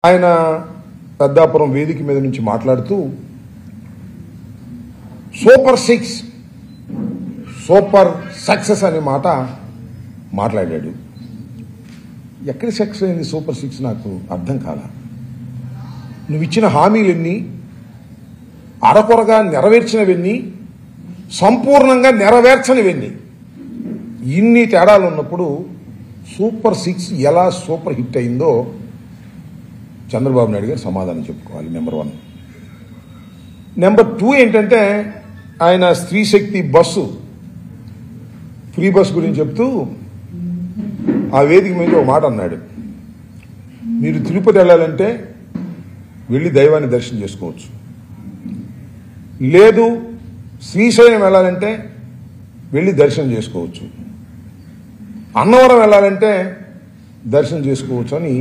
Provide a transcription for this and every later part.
ఆయన పెద్దాపురం వేదిక మీద నుంచి మాట్లాడుతూ సూపర్ సిక్స్ సూపర్ సక్సెస్ అనే మాట మాట్లాడాడు. ఎక్కడ సక్సెస్ అయింది సూపర్ సిక్స్ నాకు అర్థం కాల. నువ్వు ఇచ్చిన హామీలన్నీ అరకొరగా నెరవేర్చినవన్నీ, సంపూర్ణంగా నెరవేర్చనివన్నీ, ఇన్ని తేడాలు ఉన్నప్పుడు సూపర్ సిక్స్ ఎలా సూపర్ హిట్ అయిందో చంద్రబాబు నాయుడు గారు సమాధానం చెప్పుకోవాలి. నెంబర్ 1. నెంబర్ 2 ఏంటంటే ఆయన స్త్రీ శక్తి బస్సు ఫ్రీ బస్ గురించి చెప్తూ ఆ వేదిక మీద ఒక మాట అన్నాడు. మీరు తిరుపతి వెళ్ళాలంటే వెళ్ళి దైవాన్ని దర్శనం చేసుకోవచ్చు, లేదు శ్రీశైలం వెళ్ళాలంటే వెళ్ళి దర్శనం చేసుకోవచ్చు, అన్నవరం వెళ్ళాలంటే దర్శనం చేసుకోవచ్చు అని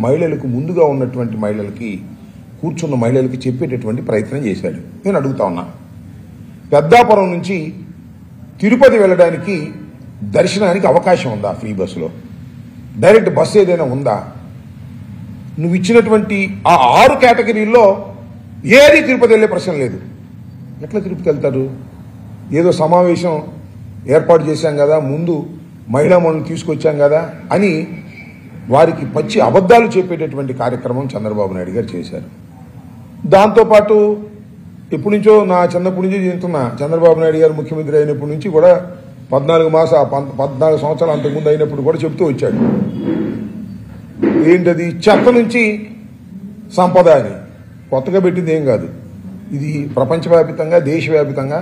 మహిళలకు, ముందుగా ఉన్నటువంటి మహిళలకి, కూర్చున్న మహిళలకి చెప్పేటటువంటి ప్రయత్నం చేశాడు. నేను అడుగుతా ఉన్నా, పెద్దాపురం నుంచి తిరుపతి వెళ్ళడానికి దర్శనానికి అవకాశం ఉందా? ఫ్రీ బస్సులో డైరెక్ట్ బస్సు ఏదైనా ఉందా? నువ్వు ఇచ్చినటువంటి ఆ 6 కేటగిరీల్లో ఏది తిరుపతి వెళ్ళే ప్రశ్న లేదు. ఎట్లా తిరుపతి వెళ్తారు? ఏదో సమావేశం ఏర్పాటు చేశాం కదా, ముందు మహిళా మనులు తీసుకొచ్చాం కదా అని వారికి పచ్చి అబద్ధాలు చెప్పేటటువంటి కార్యక్రమం చంద్రబాబు నాయుడు గారు చేశారు. దాంతోపాటు ఎప్పటి నుంచో, నా చిన్నప్పటి నుంచి చెప్తున్నా, చంద్రబాబు నాయుడు గారు ముఖ్యమంత్రి అయినప్పటి నుంచి కూడా 14 సంవత్సరాలు అంతకుముందు అయినప్పుడు కూడా చెప్తూ వచ్చాడు. ఏంటది? చెత్త నుంచి సంపద అని. కొత్తగా పెట్టింది ఏం కాదు. ఇది ప్రపంచవ్యాప్తంగా, దేశవ్యాప్తంగా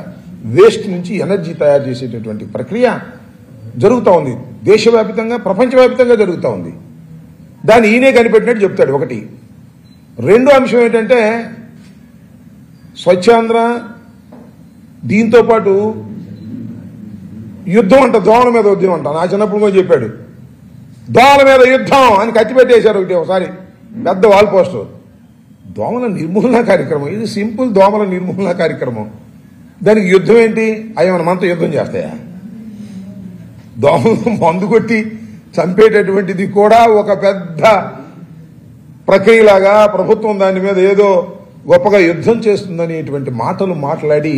వేస్ట్ నుంచి ఎనర్జీ తయారు చేసేటటువంటి ప్రక్రియ జరుగుతూ ఉంది. దేశవ్యాప్తంగా, ప్రపంచవ్యాప్తంగా జరుగుతూ ఉంది. దాన్ని ఈయనే కనిపెట్టినట్టు చెప్తాడు. 1. 2 అంశం ఏంటంటే స్వచ్ఛాంధ్ర, దీంతో పాటు యుద్ధం అంట, దోమల మీద యుద్ధం అంట. నా చిన్నప్పుడు కూడా చెప్పాడు, దోమల మీద యుద్ధం అని కత్తి పెట్టేశారు ఒకసారి పెద్ద వాల్ పోస్టర్. దోమల నిర్మూలన కార్యక్రమం ఇది, సింపుల్ దోమల నిర్మూలన కార్యక్రమం. దానికి యుద్ధం ఏంటి? అవి మనతో యుద్ధం చేస్తాయా? దోమలు మందు కొట్టి చంపేటటువంటిది కూడా ఒక పెద్ద ప్రక్రియలాగా ప్రభుత్వం దాని మీద ఏదో గొప్పగా యుద్ధం చేస్తుందనేటువంటి మాటలు మాట్లాడి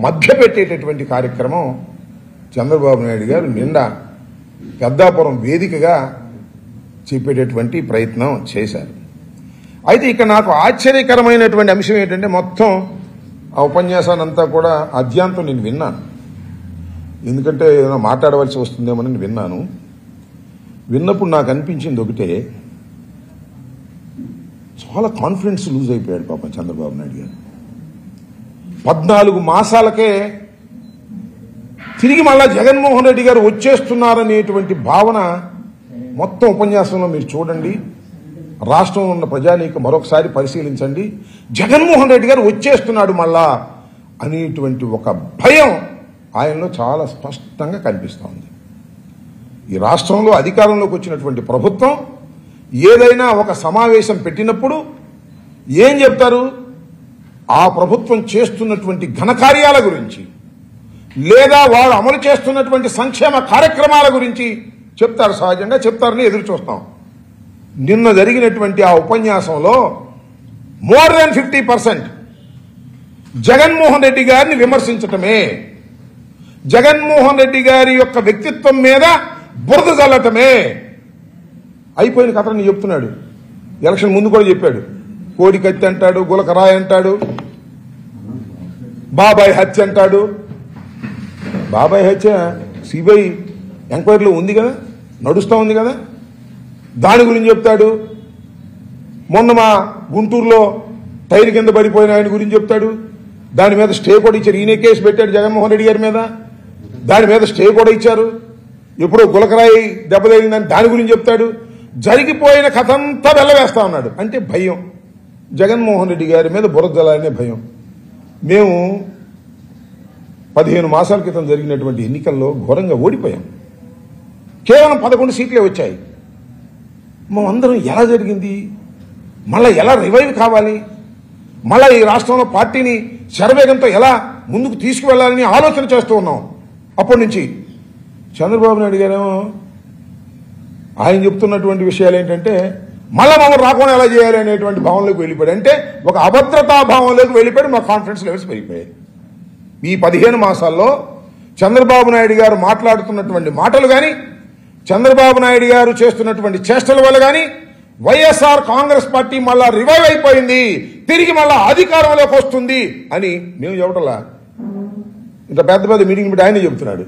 మధ్యపెట్టేటటువంటి కార్యక్రమం చంద్రబాబు నాయుడు గారు నిండా పెద్దాపురం వేదికగా చెప్పేటటువంటి ప్రయత్నం చేశారు. అయితే ఇక్కడ నాకు ఆశ్చర్యకరమైనటువంటి అంశం ఏంటంటే, మొత్తం ఆ ఉపన్యాసాన్ని అంతా కూడా అద్యాంతం నేను విన్నాను. ఎందుకంటే ఏదైనా మాట్లాడవలసి వస్తుందేమోనని విన్నాను. విన్నప్పుడు నాకు అనిపించింది ఒకటే, చాలా కాన్ఫిడెన్స్ లూజ్ అయిపోయాడు పాపం చంద్రబాబు నాయుడు గారు. 14 మాసాలకే తిరిగి మళ్ళా జగన్మోహన్ రెడ్డి గారు వచ్చేస్తున్నారనేటువంటి భావన మొత్తం ఉపన్యాసంలో మీరు చూడండి. రాష్ట్రంలో ఉన్న ప్రజానీకం మరొకసారి పరిశీలించండి. జగన్మోహన్ రెడ్డి గారు వచ్చేస్తున్నాడు మళ్ళా అనేటువంటి ఒక భయం ఆయనలో చాలా స్పష్టంగా కనిపిస్తోంది. ఈ రాష్ట్రంలో అధికారంలోకి వచ్చినటువంటి ప్రభుత్వం ఏదైనా ఒక సమావేశం పెట్టినప్పుడు ఏం చెప్తారు? ఆ ప్రభుత్వం చేస్తున్నటువంటి ఘనకార్యాల గురించి, లేదా వారు అమలు చేస్తున్నటువంటి సంక్షేమ కార్యక్రమాల గురించి చెప్తారు. సహజంగా చెప్తారని ఎదురు చూస్తాం. నిన్న జరిగినటువంటి ఆ ఉపన్యాసంలో మోర్ దాన్ 50% జగన్మోహన్ రెడ్డి గారిని విమర్శించటమే, జగన్మోహన్ రెడ్డి గారి యొక్క వ్యక్తిత్వం మీద బురద చల్లటమే. అయిపోయిన కథని చెప్తున్నాడు. ఎలక్షన్ ముందు కూడా చెప్పాడు. కోడి కత్తి అంటాడు, గులకరాయి అంటాడు, బాబాయ్ హత్య అంటాడు. బాబాయ్ హత్య సిబిఐ ఎంక్వైరీలో ఉంది కదా, నడుస్తూ ఉంది కదా, దాని గురించి చెప్తాడు. మొన్న మా గుంటూరులో టైర్ కింద పడిపోయిన ఆయన గురించి చెప్తాడు. దాని మీద స్టే కూడా ఇచ్చారు. ఈయన కేసు పెట్టాడు జగన్మోహన్ రెడ్డి గారి మీద, దాని మీద స్టే కూడా ఇచ్చారు. ఎప్పుడో గులకరాయి దెబ్బతగిలిందని దాని గురించి చెప్తాడు. జరిగిపోయిన కథ అంతా వెళ్ళవేస్తా ఉన్నాడు. అంటే భయం, జగన్మోహన్ రెడ్డి గారి మీద బురదలనే భయం. మేము 15 మాసాల క్రితం జరిగినటువంటి ఎన్నికల్లో ఘోరంగా ఓడిపోయాం. కేవలం 11 సీట్లే వచ్చాయి. మేమందరం ఎలా జరిగింది, మళ్ళీ ఎలా రివైవ్ కావాలి, మళ్ళీ ఈ రాష్ట్రంలో పార్టీని శరవేగంతో ఎలా ముందుకు తీసుకువెళ్లాలని ఆలోచన చేస్తూ ఉన్నాం. అప్పటి నుంచి చంద్రబాబు నాయుడు గారేమో ఆయన చెప్తున్నటువంటి విషయాలు ఏంటంటే మళ్ళా మమ్మల్ని రాకుండా ఎలా చేయాలి అనేటువంటి భావంలోకి వెళ్ళిపోయాడు. అంటే ఒక అభద్రతా భావంలోకి వెళ్ళిపోయాడు. మా కాన్ఫిడెన్స్ లెవెల్స్ పెరిగిపోయాయి. ఈ 15 మాసాల్లో చంద్రబాబు నాయుడు గారు మాట్లాడుతున్నటువంటి మాటలు కానీ, చంద్రబాబు నాయుడు గారు చేస్తున్నటువంటి చేష్టల వల్ల కానీ వైఎస్ఆర్ కాంగ్రెస్ పార్టీ మళ్ళా రివైవ్ అయిపోయింది, తిరిగి మళ్ళా అధికారంలోకి వస్తుంది అని మేము చెప్పటంలా. ఇంత పెద్ద పెద్ద మీటింగ్ పెట్టి ఆయనే చెబుతున్నాడు.